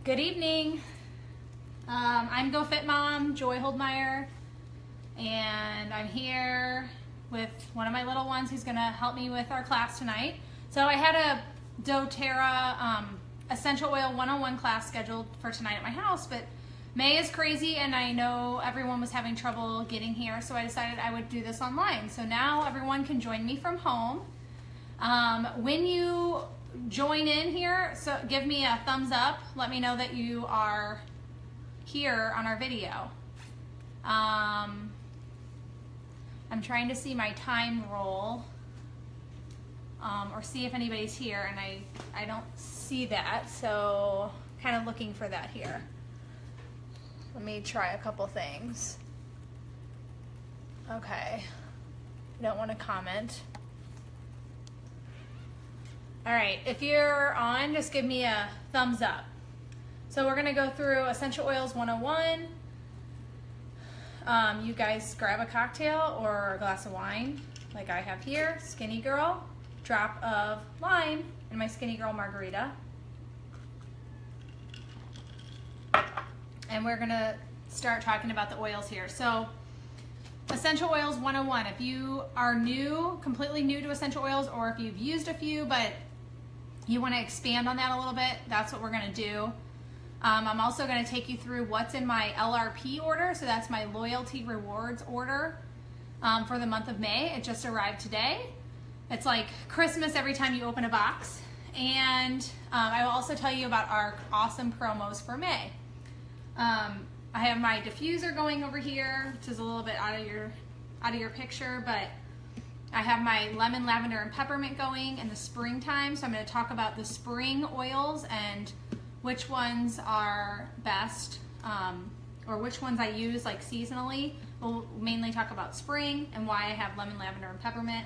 Good evening. I'm Go Fit Mom, Joy Holdmeyer, and I'm here with one of my little ones who's going to help me with our class tonight. So I had a doTERRA Essential Oil 101 class scheduled for tonight at my house, but May is crazy and I know everyone was having trouble getting here, so I decided I would do this online. So now everyone can join me from home. When you join in here, so give me a thumbs up. Let me know that you are here on our video. I'm trying to see my time roll or see if anybody's here, and I don't see that, so kind of looking for that here. Let me try a couple things. Okay, I don't want to comment. All right, if you're on, just give me a thumbs up. So we're gonna go through Essential Oils 101. You guys grab a cocktail or a glass of wine, like I have here, Skinny Girl, drop of lime in my Skinny Girl margarita. And we're gonna start talking about the oils here. So Essential Oils 101, if you are new, completely new to essential oils, or if you've used a few but you want to expand on that a little bit, that's what we're going to do. I'm also going to take you through what's in my LRP order, so that's my loyalty rewards order for the month of May. It just arrived today. It's like Christmas every time you open a box. And I will also tell you about our awesome promos for May. I have my diffuser going over here, which is a little bit out of your picture, but I have my lemon, lavender, and peppermint going in the springtime, so I'm going to talk about the spring oils and which ones are best, or which ones I use like seasonally. We'll mainly talk about spring and why I have lemon, lavender, and peppermint.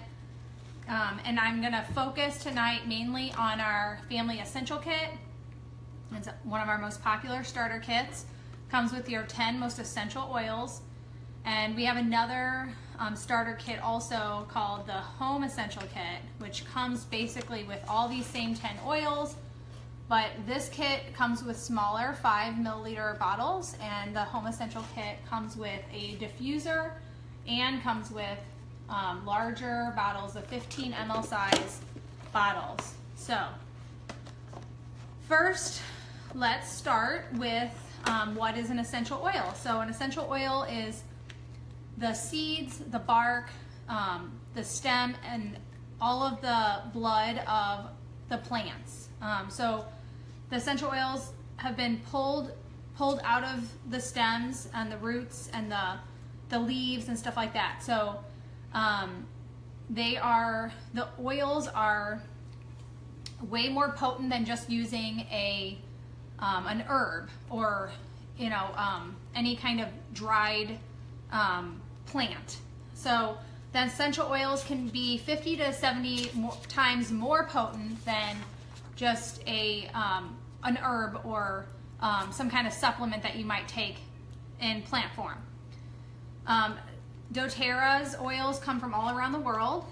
And I'm going to focus tonight mainly on our Family Essential Kit. It's one of our most popular starter kits. Comes with your 10 most essential oils. And we have another starter kit also called the Home Essential Kit, which comes basically with all these same 10 oils, but this kit comes with smaller 5 milliliter bottles, and the Home Essential Kit comes with a diffuser and comes with larger bottles, of 15 ml size bottles. So first, let's start with what is an essential oil. So an essential oil is the seeds, the bark, the stem, and all of the blood of the plants. So the essential oils have been pulled out of the stems and the roots and the leaves and stuff like that. So the oils are way more potent than just using an herb or any kind of dried plant. So the essential oils can be 50 to 70 times more potent than just an herb or some kind of supplement that you might take in plant form. doTERRA's oils come from all around the world.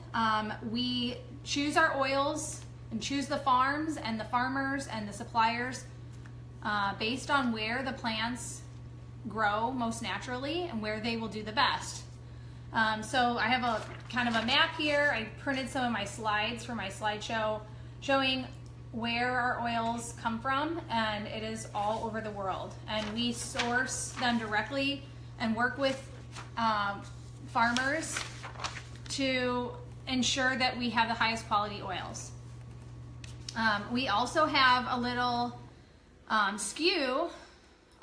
We choose our oils and choose the farms and the farmers and the suppliers based on where the plants grow most naturally and where they will do the best. So I have a kind of a map here. I printed some of my slides for my slideshow showing where our oils come from, and it is all over the world. And we source them directly and work with farmers to ensure that we have the highest quality oils. We also have a little SKU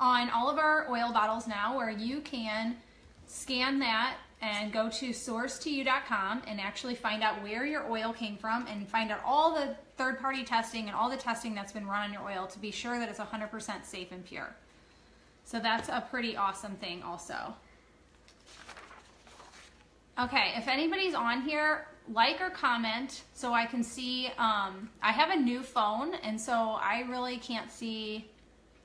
on all of our oil bottles now, where you can scan that and go to sourcetoyou.com and actually find out where your oil came from and find out all the third-party testing and all the testing that's been run on your oil to be sure that it's 100% safe and pure. So that's a pretty awesome thing also. Okay, if anybody's on here, like or comment so I can see. I have a new phone, and so I really can't see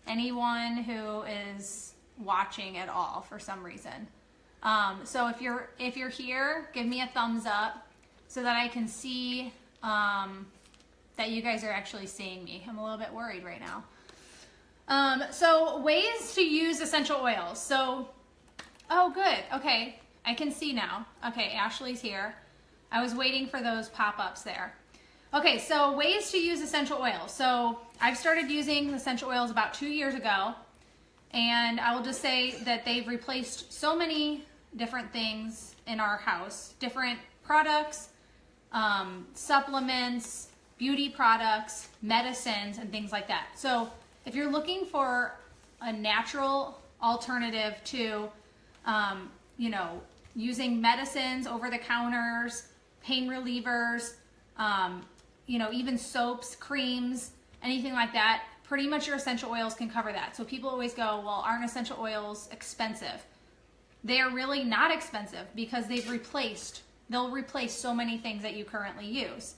anyone who is watching at all for some reason. So if you're here, give me a thumbs up so that I can see that you guys are actually seeing me. I'm a little bit worried right now. So ways to use essential oils. So, oh good, okay, I can see now. Okay, Ashley's here. I was waiting for those pop-ups there. Okay, so ways to use essential oils. So I've started using essential oils about 2 years ago, and I will just say that they've replaced so many different things in our house, different products, supplements, beauty products, medicines, and things like that. So if you're looking for a natural alternative to, you know, using medicines, over-the-counters, pain relievers, you know, even soaps, creams, anything like that, pretty much your essential oils can cover that. So people always go, well, aren't essential oils expensive? They are really not expensive because they'll replace so many things that you currently use.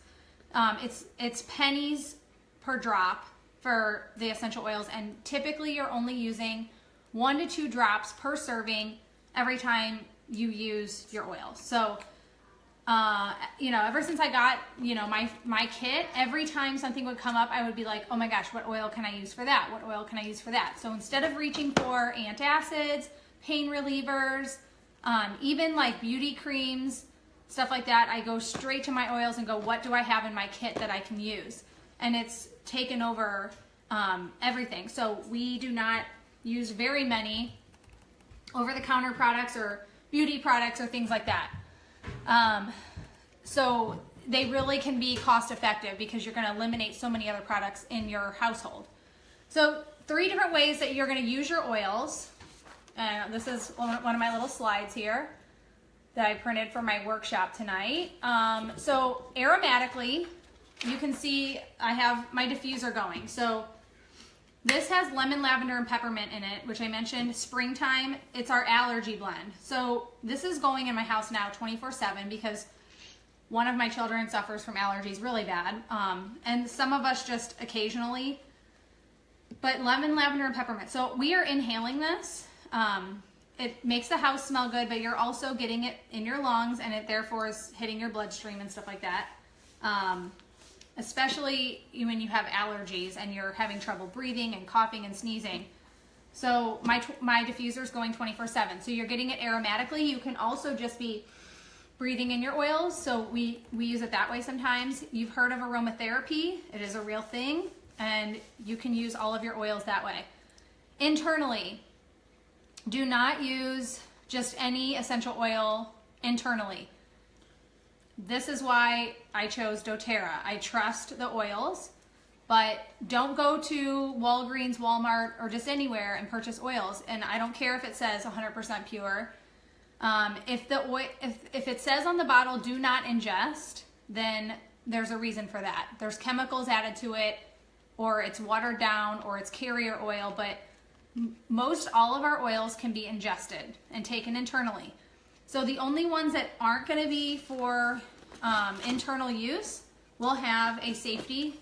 It's pennies per drop for the essential oils, and typically you're only using 1 to 2 drops per serving every time you use your oil. So, you know, ever since I got, you know, my kit, every time something would come up, I would be like, oh my gosh, what oil can I use for that? What oil can I use for that? So instead of reaching for antacids, pain relievers, even like beauty creams, stuff like that, I go straight to my oils and go, what do I have in my kit that I can use? And it's taken over everything. So we do not use very many over-the-counter products or beauty products or things like that. So they really can be cost effective because you're going to eliminate so many other products in your household. So 3 different ways that you're going to use your oils. This is one of my little slides here that I printed for my workshop tonight. So aromatically, you can see I have my diffuser going. So this has lemon, lavender, and peppermint in it, which I mentioned springtime. It's our allergy blend. So this is going in my house now 24/7 because one of my children suffers from allergies really bad. And some of us just occasionally, but lemon, lavender, and peppermint. So we are inhaling this. It makes the house smell good, but you're also getting it in your lungs, and it therefore is hitting your bloodstream and stuff like that. Especially when you have allergies and you're having trouble breathing and coughing and sneezing. So my diffuser is going 24/7. So you're getting it aromatically. You can also just be breathing in your oils. So we use it that way sometimes. You've heard of aromatherapy. It is a real thing, and you can use all of your oils that way. Internally, do not use just any essential oil internally. This is why I chose doTERRA. I trust the oils, but don't go to Walgreens, Walmart, or just anywhere and purchase oils. And I don't care if it says 100% pure. If it says on the bottle, do not ingest, then there's a reason for that. There's chemicals added to it, or it's watered down, or it's carrier oil, but most all of our oils can be ingested and taken internally. So the only ones that aren't going to be for internal use will have a safety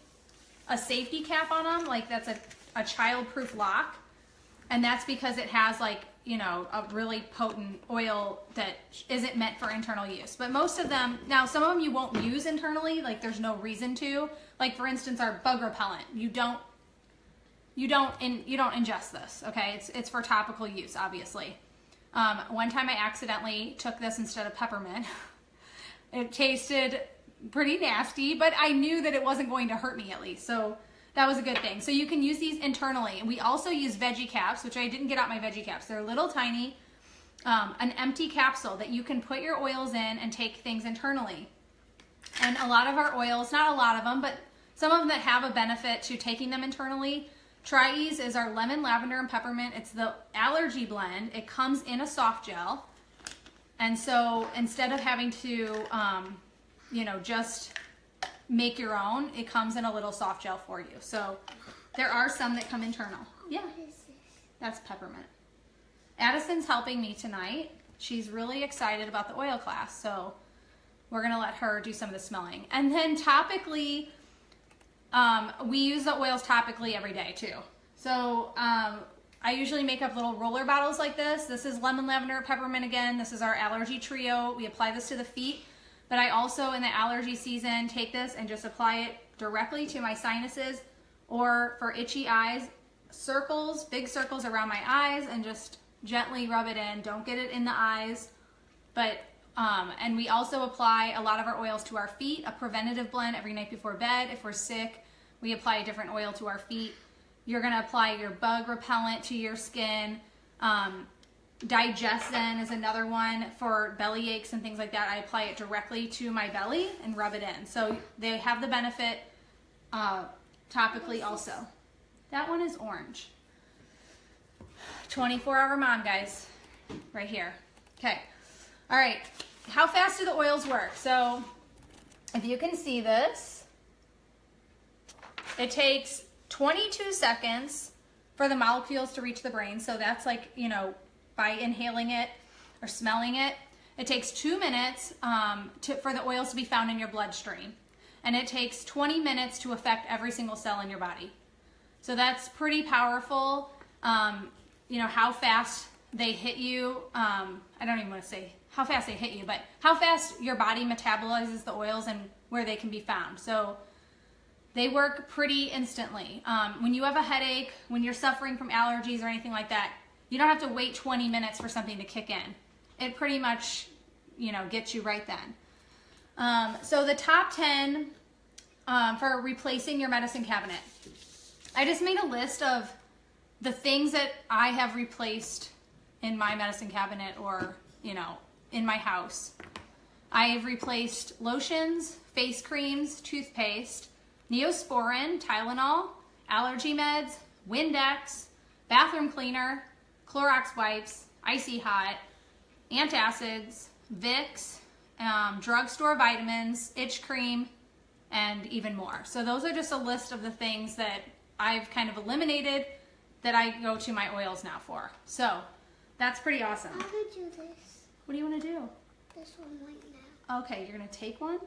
cap on them, like that's a child-proof lock, and that's because it has like, you know, a really potent oil that isn't meant for internal use. But most of them, now some of them you won't use internally, like there's no reason to. Like for instance, our bug repellent, you don't ingest this, okay? It's for topical use, obviously. One time I accidentally took this instead of peppermint. It tasted pretty nasty, but I knew that it wasn't going to hurt me at least, so that was a good thing. So you can use these internally. And we also use veggie caps, which I didn't get out my veggie caps. They're little tiny, an empty capsule that you can put your oils in and take things internally. And a lot of our oils, not a lot of them, but some of them that have a benefit to taking them internally. Tri-Ease is our lemon, lavender, and peppermint. It's the allergy blend. It comes in a soft gel. And so instead of having to, you know, just make your own, it comes in a little soft gel for you. So there are some that come internal. Yeah, that's peppermint. Addison's helping me tonight. She's really excited about the oil class. So we're going to let her do some of the smelling. And then topically, we use the oils topically every day too. So I usually make up little roller bottles like this. This is lemon, lavender, peppermint again. This is our allergy trio. We apply this to the feet, but I also in the allergy season take this and just apply it directly to my sinuses, or for itchy eyes, circles, big circles around my eyes, and just gently rub it in. Don't get it in the eyes. But and we also apply a lot of our oils to our feet, a preventative blend every night before bed. If we're sick, we apply a different oil to our feet. You're gonna apply your bug repellent to your skin. Digestin is another one for belly aches and things like that. I apply it directly to my belly and rub it in. So they have the benefit topically also. That one is orange. 24-hour mom, guys, right here. Okay, all right, how fast do the oils work? So if you can see this, it takes 22 seconds for the molecules to reach the brain. So that's like, you know, by inhaling it or smelling it. It takes 2 minutes for the oils to be found in your bloodstream. And it takes 20 minutes to affect every single cell in your body. So that's pretty powerful. You know, how fast they hit you. I don't even want to say how fast they hit you, but how fast your body metabolizes the oils and where they can be found. So they work pretty instantly. When you have a headache, when you're suffering from allergies or anything like that, you don't have to wait 20 minutes for something to kick in. It pretty much, you know, gets you right then. So the top 10 for replacing your medicine cabinet. I just made a list of the things that I have replaced in my medicine cabinet or, you know, in my house. I have replaced lotions, face creams, toothpaste, Neosporin, Tylenol, allergy meds, Windex, bathroom cleaner, Clorox wipes, Icy Hot, antacids, Vicks, drugstore vitamins, itch cream, and even more. So those are just a list of the things that I've kind of eliminated that I go to my oils now for. So that's pretty awesome. I'm gonna do this. What do you want to do? This one right now. Okay, you're gonna take one?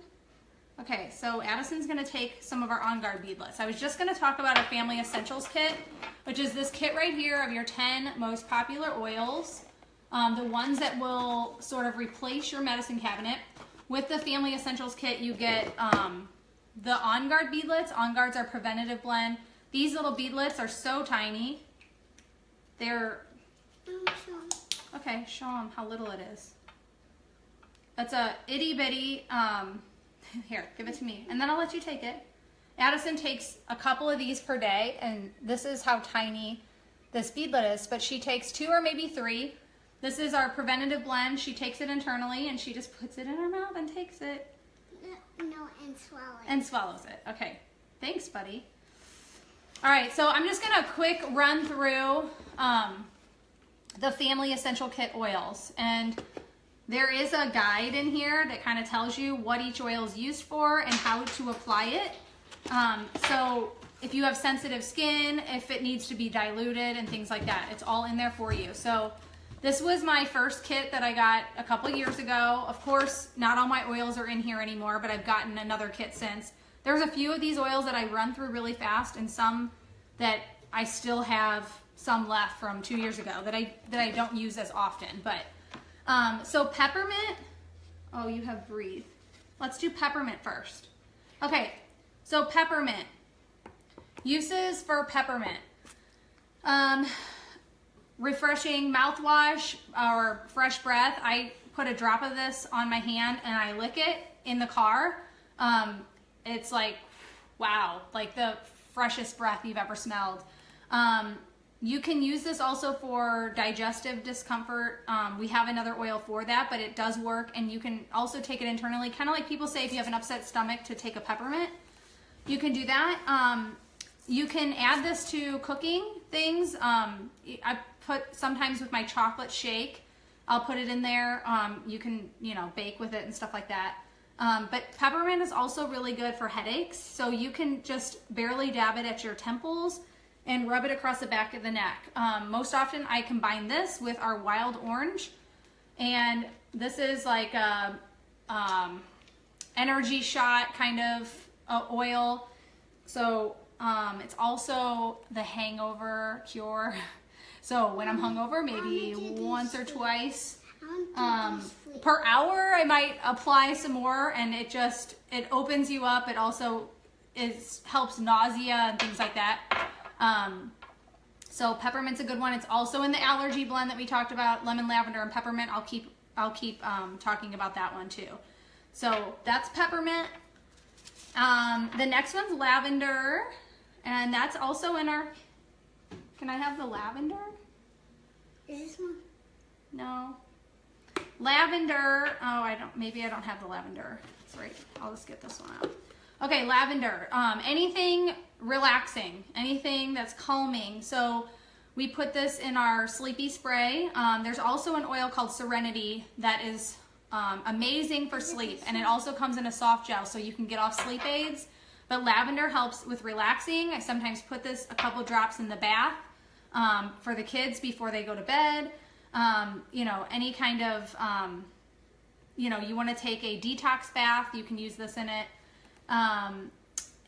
Okay, so Addison's gonna take some of our On Guard beadlets. I was just gonna talk about our Family Essentials kit, which is this kit right here of your 10 most popular oils, the ones that will sort of replace your medicine cabinet. With the Family Essentials kit, you get the On Guard beadlets. On Guard's our preventative blend. These little beadlets are so tiny. They're, okay, show them how little it is. That's a itty bitty, here, give it to me, and then I'll let you take it. Addison takes a couple of these per day, and this is how tiny this beadlet is, but she takes 2 or maybe 3. This is our preventative blend. She takes it internally, and she just puts it in her mouth and takes it. No, and swallows. And swallows it. Okay, thanks, buddy. All right, so I'm just gonna quick run through the Family Essential Kit oils, and there is a guide in here that kind of tells you what each oil is used for and how to apply it. So if you have sensitive skin, if it needs to be diluted and things like that, it's all in there for you. So this was my first kit that I got a couple years ago. Of course, not all my oils are in here anymore, but I've gotten another kit since. There's a few of these oils that I run through really fast, and some that I still have some left from 2 years ago that I don't use as often. But so peppermint, oh, you have breathe. Let's do peppermint first. Okay, so peppermint. Uses for peppermint. Refreshing mouthwash or fresh breath. I put a drop of this on my hand and I lick it in the car. It's like, wow, like the freshest breath you've ever smelled. You can use this also for digestive discomfort. We have another oil for that, but it does work, and you can also take it internally. Kind of like people say if you have an upset stomach to take a peppermint. You can do that. You can add this to cooking things. I put sometimes with my chocolate shake, I'll put it in there. You can, you know, bake with it and stuff like that. But peppermint is also really good for headaches. So you can just barely dab it at your temples and rub it across the back of the neck. Most often I combine this with our wild orange, and this is like a energy shot kind of oil. So it's also the hangover cure. So when I'm hungover, maybe once or twice per hour, I might apply some more, and it opens you up. It also helps nausea and things like that. So peppermint's a good one. It's also in the allergy blend that we talked about, lemon, lavender, and peppermint. I'll keep talking about that one too. So that's peppermint. The next one's lavender, and that's also in our, can I have the lavender? Is this one? No. Lavender, oh, maybe I don't have the lavender. That's right, I'll just get this one out. Okay, lavender, anything relaxing, anything that's calming. So we put this in our sleepy spray. There's also an oil called Serenity that is amazing for sleep, and it also comes in a soft gel so you can get off sleep aids. But lavender helps with relaxing. I sometimes put this a couple drops in the bath for the kids before they go to bed. You know, any kind of, you know, you want to take a detox bath, you can use this in it.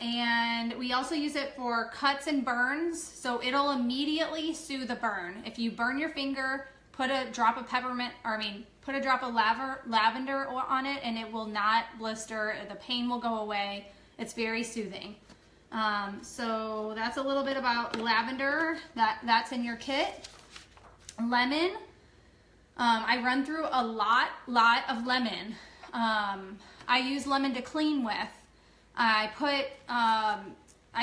And we also use it for cuts and burns, so it'll immediately soothe the burn. If you burn your finger, put a drop of put a drop of lavender on it, and it will not blister. The pain will go away. It's very soothing. So that's a little bit about lavender. That's in your kit. Lemon. I run through a lot of lemon. I use lemon to clean with. I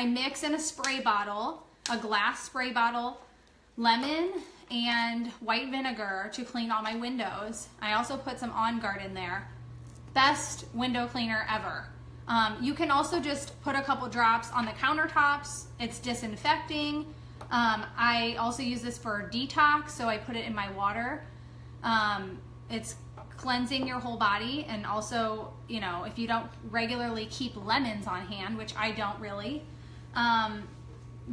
mix in a spray bottle, a glass spray bottle, lemon and white vinegar to clean all my windows. I also put some On Guard in there. Best window cleaner ever. You can also just put a couple drops on the countertops. It's disinfecting. I also use this for detox, so I put it in my water. It's cleansing your whole body, and also, you know, if you don't regularly keep lemons on hand, which I don't really,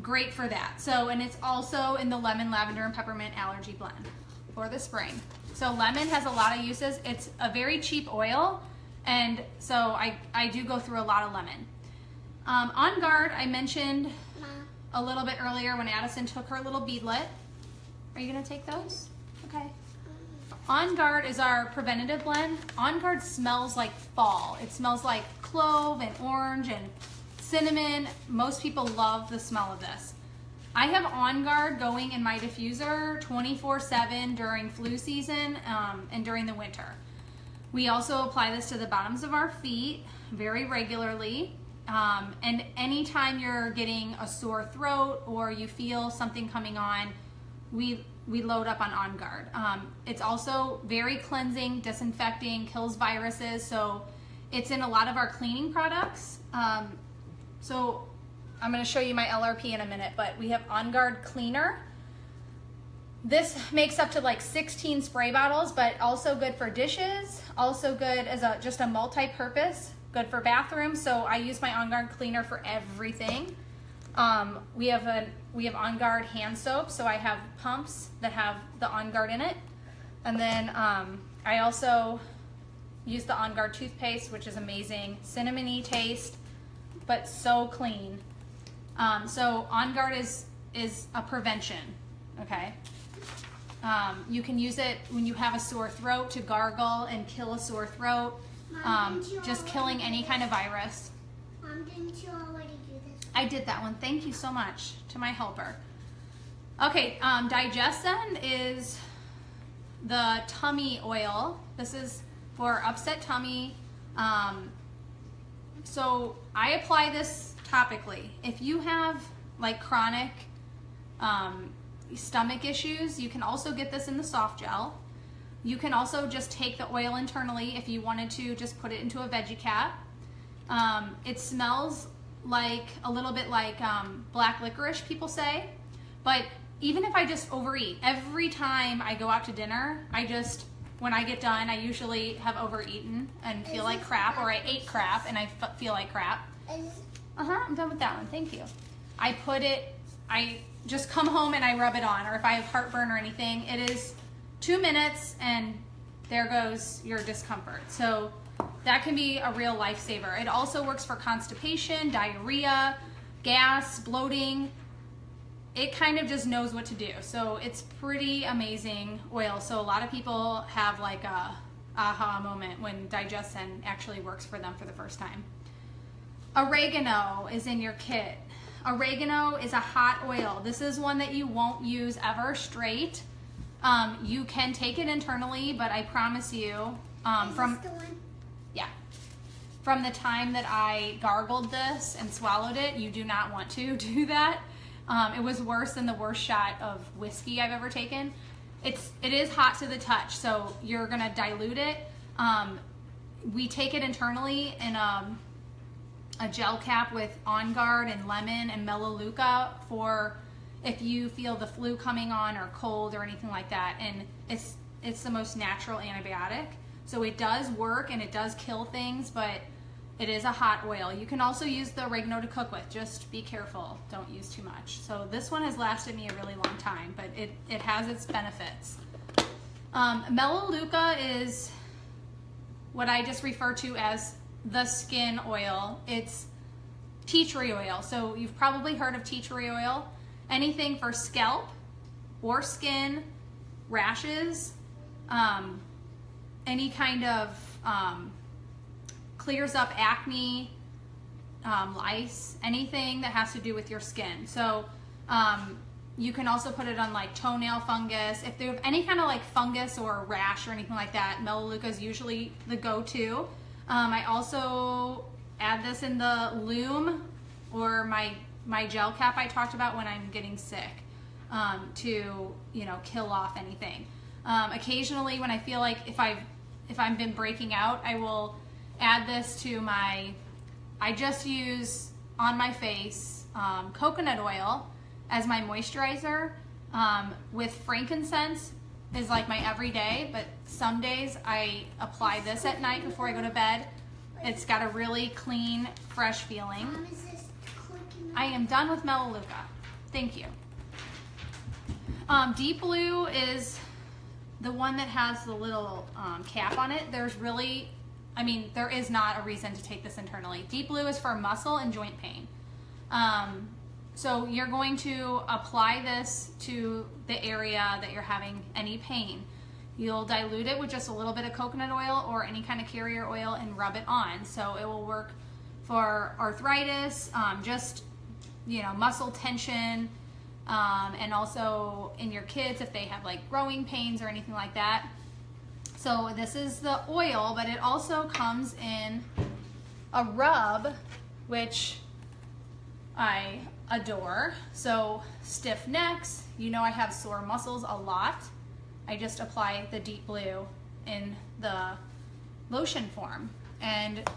great for that. So, and it's also in the lemon, lavender, and peppermint allergy blend for the spring. So lemon has a lot of uses. It's a very cheap oil, and so I do go through a lot of lemon. On Guard, I mentioned a little bit earlier when Addison took her little beadlet. Are you gonna take those? Okay. On Guard is our preventative blend. On Guard smells like fall. It smells like clove and orange and cinnamon. Most people love the smell of this. I have On Guard going in my diffuser 24/7 during flu season and during the winter. We also apply this to the bottoms of our feet very regularly. And anytime you're getting a sore throat or you feel something coming on, we load up on Guard. It's also very cleansing, disinfecting, kills viruses, so it's in a lot of our cleaning products. So I'm going to show you my LRP in a minute, but we have On Guard Cleaner. This makes up to like 16 spray bottles, but also good for dishes, also good as just a multi-purpose, good for bathrooms. So I use my On Guard Cleaner for everything. We have On Guard hand soap, so I have pumps that have the On Guard in it. And then I also use the On Guard toothpaste, which is amazing. Cinnamony taste, but so clean. So On Guard is a prevention, okay? You can use it when you have a sore throat to gargle and kill a sore throat, just killing any kind of virus. Mom, didn't you already do this? I did that one. Thank you so much to my helper. Okay, Digestin is the tummy oil. This is for upset tummy. So I apply this topically. If you have like chronic stomach issues, you can also get this in the soft gel. You can also just take the oil internally if you wanted to just put it into a veggie cap. It smells like a little bit like black licorice, people say, but even if I just overeat, every time I go out to dinner, when I get done, I usually have overeaten and feel like crap, or I ate crap and I feel like crap. I'm done with that one, thank you. I just come home and I rub it on, or if I have heartburn or anything, it is 2 minutes and there goes your discomfort. So that can be a real lifesaver. It also works for constipation, diarrhea, gas, bloating. It kind of just knows what to do. So it's pretty amazing oil. So a lot of people have like a aha moment when Digestin actually works for them for the first time. Oregano is in your kit. Oregano is a hot oil. This is one that you won't use ever straight. You can take it internally, but I promise you, from the time that I gargled this and swallowed it, you do not want to do that. It was worse than the worst shot of whiskey I've ever taken. It is hot to the touch, so you're gonna dilute it. We take it internally in a gel cap with On Guard and lemon and Melaleuca for if you feel the flu coming on or cold or anything like that. And it's the most natural antibiotic. So it does work and it does kill things, but it is a hot oil. You can also use the oregano to cook with. Just be careful. Don't use too much. So this one has lasted me a really long time, but it has its benefits. Melaleuca is what I just refer to as the skin oil. It's tea tree oil. So you've probably heard of tea tree oil. Anything for scalp or skin, rashes, any kind of clears up acne, lice, anything that has to do with your skin. So you can also put it on like toenail fungus. If they have any kind of like fungus or rash or anything like that, Melaleuca is usually the go-to. I also add this in the Lume or my gel cap I talked about when I'm getting sick, to kill off anything. Occasionally when I feel like if I've been breaking out, I will add this to I just use on my face coconut oil as my moisturizer, with frankincense is like my everyday, but some days I apply this at night before I go to bed. It's got a really clean, fresh feeling. Mom, is this clicking? I am done with Melaleuca. Thank you. Deep Blue is the one that has the little cap on it. There is not a reason to take this internally. Deep Blue is for muscle and joint pain. So you're going to apply this to the area that you're having any pain. You'll dilute it with just a little bit of coconut oil or any kind of carrier oil and rub it on. So it will work for arthritis, muscle tension, and also in your kids if they have like growing pains or anything like that. So this is the oil, but it also comes in a rub, which I adore. So stiff necks, I have sore muscles a lot. I just apply the Deep Blue in the lotion form. And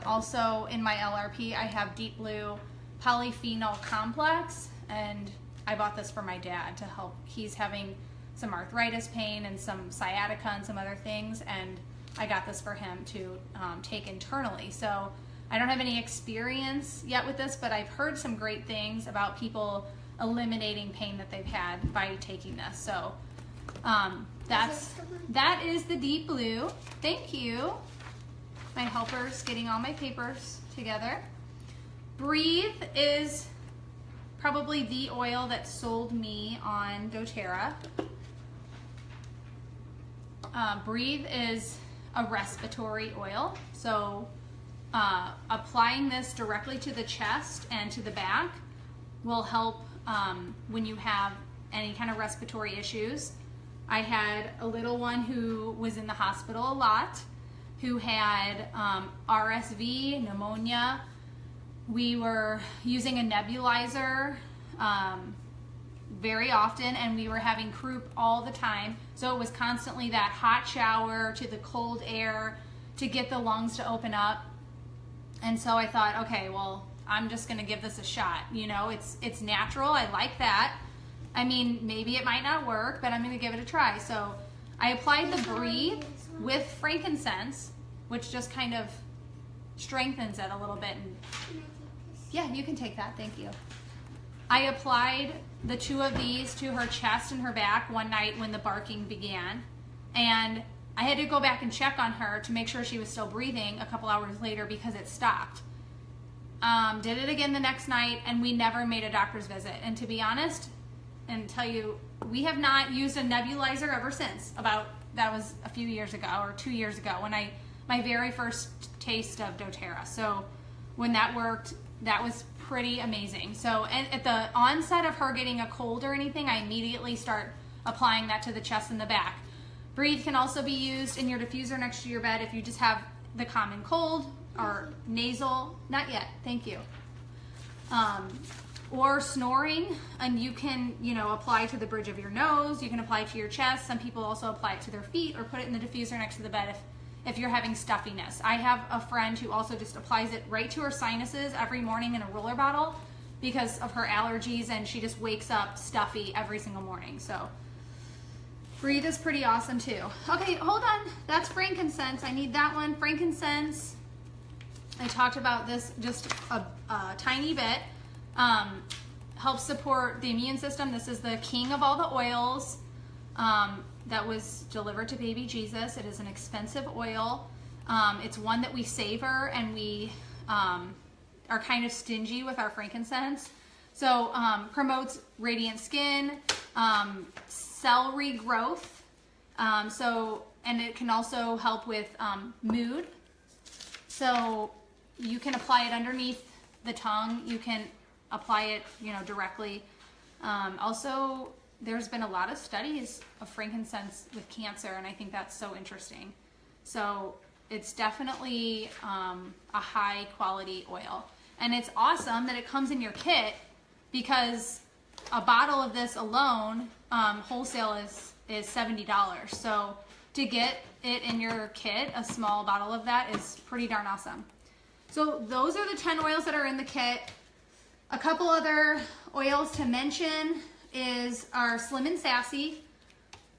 also in my LRP, I have Deep Blue Polyphenol Complex, and I bought this for my dad to help. He's having some arthritis pain and some sciatica and some other things, and I got this for him to take internally. So I don't have any experience yet with this, but I've heard some great things about people eliminating pain that they've had by taking this. So that is the Deep Blue. Thank you. My helper's getting all my papers together. Breathe is probably the oil that sold me on doTERRA. Breathe is a respiratory oil. So applying this directly to the chest and to the back will help when you have any kind of respiratory issues. I had a little one who was in the hospital a lot, who had RSV, pneumonia. We were using a nebulizer very often, and we were having croup all the time. So it was constantly that hot shower to the cold air to get the lungs to open up. And so I thought, okay, well, I'm just gonna give this a shot. It's natural, I like that. I mean, maybe it might not work, but I'm gonna give it a try. So I applied the Breathe with frankincense, which just kind of strengthens it a little bit. And yeah, you can take that, thank you. I applied the two of these to her chest and her back one night when the barking began. And I had to go back and check on her to make sure she was still breathing a couple hours later because it stopped. Did it again the next night, and we never made a doctor's visit. And to be honest, and tell you, we have not used a nebulizer ever since. That was a few years ago, or 2 years ago, when my very first taste of doTERRA. So when that worked, that was pretty amazing. So, and at the onset of her getting a cold or anything, I immediately start applying that to the chest and the back. Breathe can also be used in your diffuser next to your bed if you just have the common cold or nasal. Not yet, thank you. Or snoring, and you can, apply to the bridge of your nose. You can apply to your chest. Some people also apply it to their feet or put it in the diffuser next to the bed if you're having stuffiness. I have a friend who also just applies it right to her sinuses every morning in a roller bottle because of her allergies, and she just wakes up stuffy every single morning. So Breathe is pretty awesome too. Okay, hold on. That's frankincense. I need that one. Frankincense, I talked about this just a tiny bit. Helps support the immune system. This is the king of all the oils that was delivered to baby Jesus. It is an expensive oil. It's one that we savor, and we are kind of stingy with our frankincense. So promotes radiant skin, cell regrowth, and it can also help with mood. So you can apply it underneath the tongue. You can apply it, directly. Also, there's been a lot of studies of frankincense with cancer, and I think that's so interesting. So it's definitely a high quality oil. And it's awesome that it comes in your kit, because a bottle of this alone, wholesale is $70. So to get it in your kit, a small bottle of that is pretty darn awesome. So those are the 10 oils that are in the kit. A couple other oils to mention is our Slim and Sassy.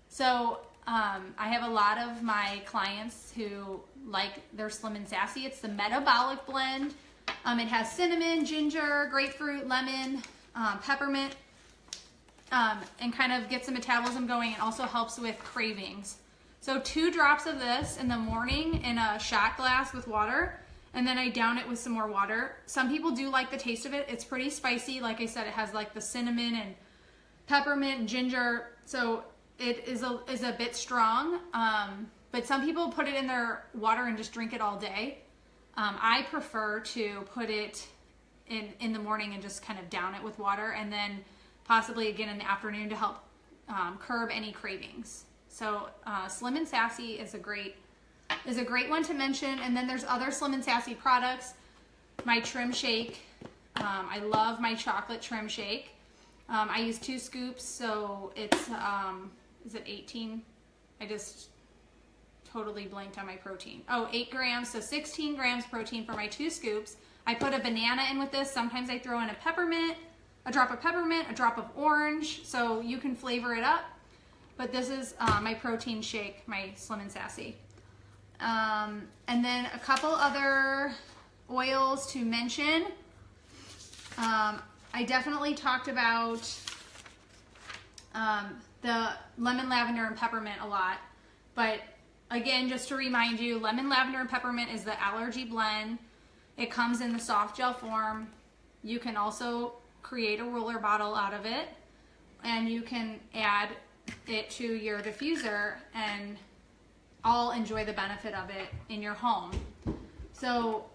So I have a lot of my clients who like their Slim and Sassy. It's the metabolic blend. It has cinnamon, ginger, grapefruit, lemon, peppermint, and kind of gets the metabolism going. It also helps with cravings. So 2 drops of this in the morning in a shot glass with water, and then I down it with some more water. Some people do like the taste of it. It's pretty spicy. Like I said, it has like the cinnamon and peppermint and ginger. So it is a bit strong. But some people put it in their water and just drink it all day. I prefer to put it in the morning and just kind of down it with water, and then possibly again in the afternoon to help curb any cravings. So Slim and Sassy is a great one to mention. And then there's other Slim and Sassy products. My trim shake. I love my chocolate trim shake. I use 2 scoops, so it's is it 18? I just totally blanked on my protein. Oh, 8 grams, so 16 grams protein for my 2 scoops. I put a banana in with this. Sometimes I throw in a drop of peppermint, a drop of orange, so you can flavor it up. But this is my protein shake, my Slim and Sassy. And then a couple other oils to mention. I definitely talked about the lemon, lavender, and peppermint a lot. But again, just to remind you, lemon, lavender, and peppermint is the allergy blend. It comes in the soft gel form. You can also create a roller bottle out of it, and you can add it to your diffuser, and all enjoy the benefit of it in your home. So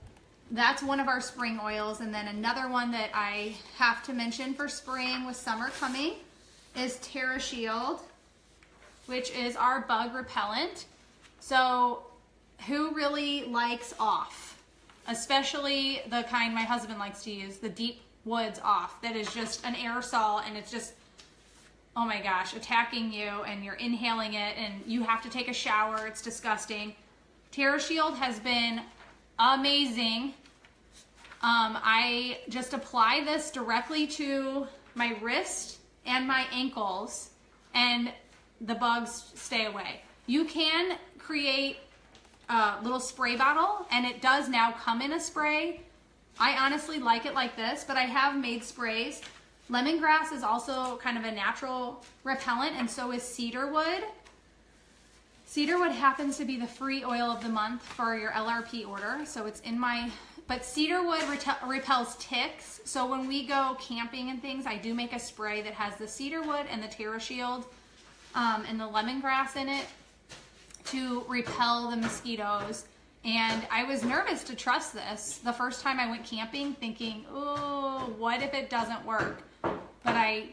that's one of our spring oils. And then another one that I have to mention for spring with summer coming is TerraShield, which is our bug repellent. So who really likes off? Especially the kind my husband likes to use, the Deep Woods Off. That is just an aerosol, and it's just, oh my gosh, attacking you, and you're inhaling it, and you have to take a shower. It's disgusting. TerraShield has been amazing. I just apply this directly to my wrist and my ankles, and the bugs stay away. You can create a little spray bottle, and it does now come in a spray. I honestly like it like this, but I have made sprays. Lemongrass is also kind of a natural repellent, and so is cedarwood. Cedarwood happens to be the free oil of the month for your LRP order, so it's in my, but cedarwood repels ticks. So when we go camping and things, I do make a spray that has the cedarwood and the TerraShield and the lemongrass in it to repel the mosquitoes And I was nervous to trust this the first time I went camping, thinking, oh, what if it doesn't work? But I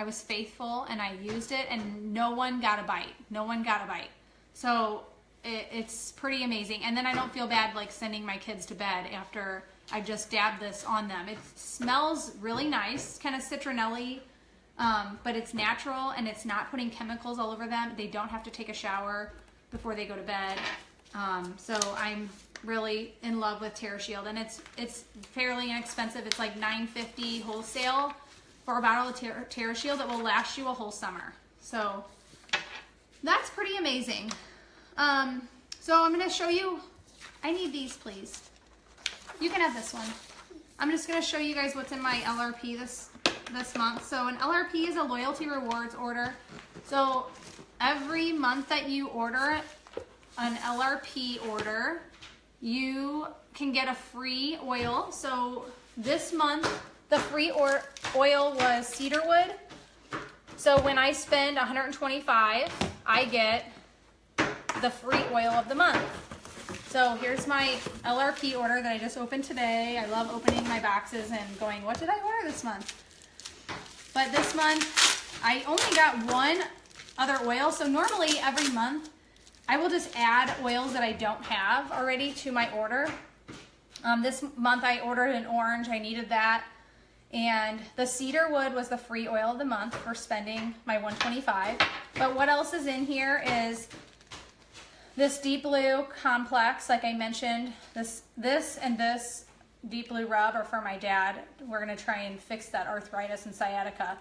was faithful and I used it, and no one got a bite. No one got a bite. So it's pretty amazing. And then I don't feel bad like sending my kids to bed after I just dabbed this on them. It smells really nice, kind of citronelly, but it's natural and it's not putting chemicals all over them. They don't have to take a shower before they go to bed. So I'm really in love with TerraShield, and it's fairly inexpensive. It's like $9.50 wholesale for a bottle of TerraShield that will last you a whole summer. So that's pretty amazing. So I'm going to show you, I need these, please. You can have this one. I'm just going to show you guys what's in my LRP this month. So an LRP is a loyalty rewards order. So every month that you order an LRP order, you can get a free oil. So this month, the free oil was cedarwood. So when I spend $125, I get the free oil of the month. So here's my LRP order that I just opened today. I love opening my boxes and going, what did I order this month? But this month, I only got one other oil. So normally every month, I will just add oils that I don't have already to my order. This month I ordered an orange, I needed that. And the cedarwood was the free oil of the month for spending my $125. But what else is in here is this deep blue complex, like I mentioned. This and this deep blue rub are for my dad. We're gonna try and fix that arthritis and sciatica.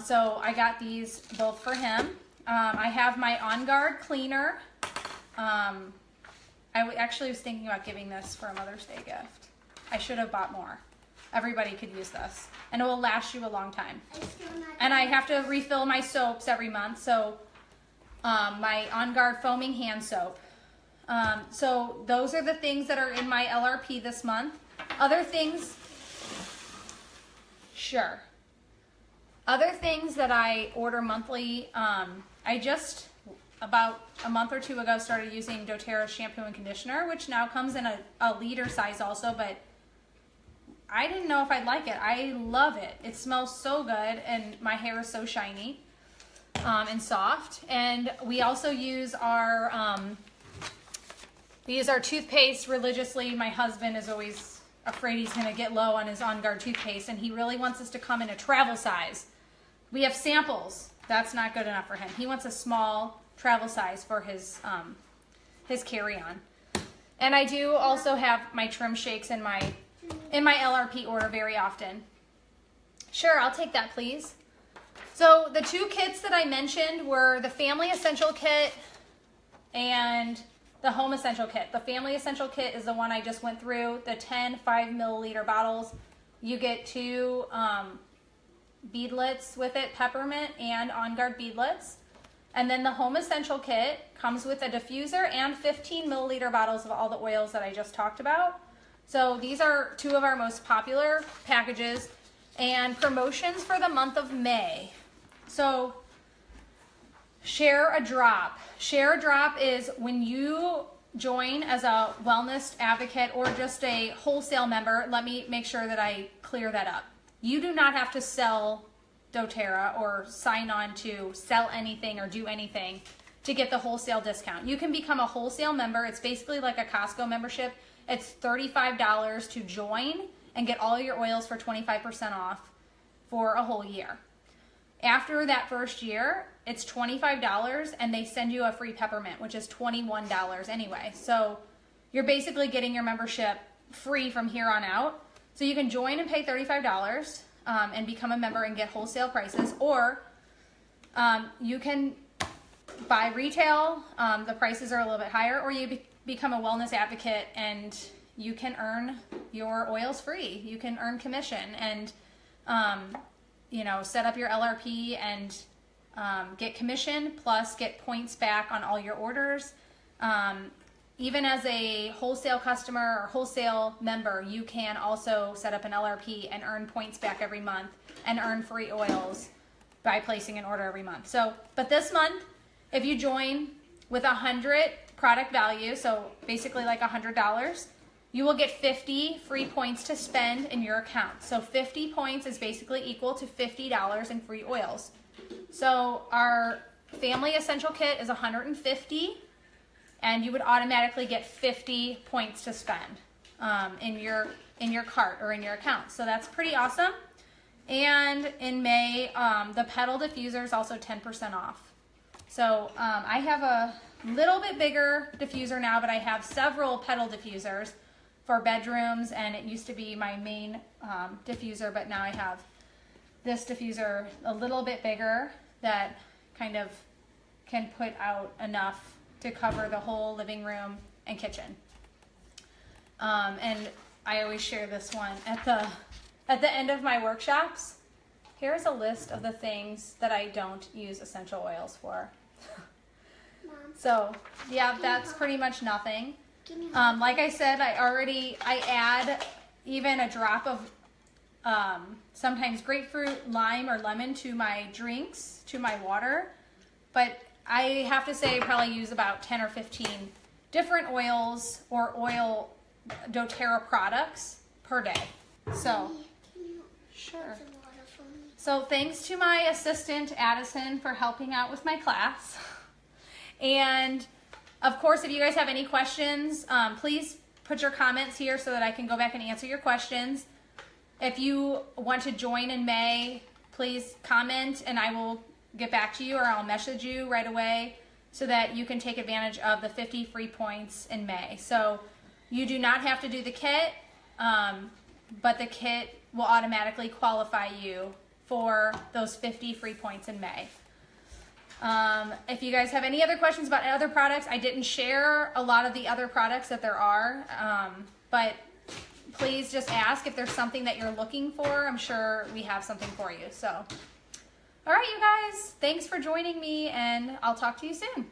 So I got these both for him. I have my On Guard cleaner. I actually was thinking about giving this for a Mother's Day gift. I should have bought more. Everybody could use this, and it will last you a long time. And I have to refill my soaps every month, so my On Guard foaming hand soap. So those are the things that are in my LRP this month. Other things, sure. Other things that I order monthly, I just about a month or two ago started using doTERRA shampoo and conditioner, which now comes in a liter size also, but I didn't know if I'd like it. I love it. It smells so good, and my hair is so shiny and soft. And we also use our toothpaste religiously. My husband is always afraid he's going to get low on his On Guard toothpaste, and he really wants us to come in a travel size. We have samples. That's not good enough for him. He wants a small travel size for his carry-on. And I do also have my trim shakes in my LRP order very often. Sure, I'll take that, please. So the two kits that I mentioned were the Family Essential Kit and the Home Essential Kit. The Family Essential Kit is the one I just went through, the 10 5-milliliter bottles. You get two beadlets with it, peppermint and On Guard beadlets. And then the Home Essential Kit comes with a diffuser and 15 milliliter bottles of all the oils that I just talked about. So these are two of our most popular packages, and promotions for the month of May. So Share a Drop. Share a Drop is when you join as a wellness advocate or just a wholesale member. Let me make sure that I clear that up. You do not have to sell doTERRA or sign on to sell anything or do anything to get the wholesale discount. You can become a wholesale member. It's basically like a Costco membership. It's $35 to join and get all your oils for 25% off for a whole year. After that first year, it's $25 and they send you a free peppermint, which is $21 anyway. So you're basically getting your membership free from here on out. So you can join and pay $35 and become a member and get wholesale prices, or you can buy retail. The prices are a little bit higher, or you become a wellness advocate and you can earn your oils free. You can earn commission and set up your LRP and get commission plus get points back on all your orders. Even as a wholesale customer or wholesale member, you can also set up an LRP and earn points back every month and earn free oils by placing an order every month. So, but this month, if you join with 100% product value, so basically like $100, you will get 50 free points to spend in your account. So 50 points is basically equal to $50 in free oils. So our family essential kit is $150, and you would automatically get 50 points to spend in your cart or in your account. So that's pretty awesome. And in May, the pedal diffuser is also 10% off. So I have a little bit bigger diffuser now, but I have several pedal diffusers for bedrooms, and it used to be my main diffuser, but now I have this diffuser a little bit bigger that kind of can put out enough to cover the whole living room and kitchen. And I always share this one at the end of my workshops. Here's a list of the things that I don't use essential oils for. Mom, So yeah, that's pretty much nothing. give me Like I said, I add even a drop of sometimes grapefruit, lime, or lemon to my drinks, to my water. But I have to say I probably use about 10 or 15 different oils or oil doTERRA products per day. So, Can you sure. put some water for me? So thanks to my assistant, Addison, for helping out with my class. And of course, if you guys have any questions, please put your comments here so that I can go back and answer your questions. If you want to join in May, please comment and I will get back to you, or I'll message you right away so that you can take advantage of the 50 free points in May. So you do not have to do the kit, but the kit will automatically qualify you for those 50 free points in May. If you guys have any other questions about other products, I didn't share a lot of the other products that there are, but please just ask if there's something that you're looking for. I'm sure we have something for you. So, all right, you guys, thanks for joining me, and I'll talk to you soon.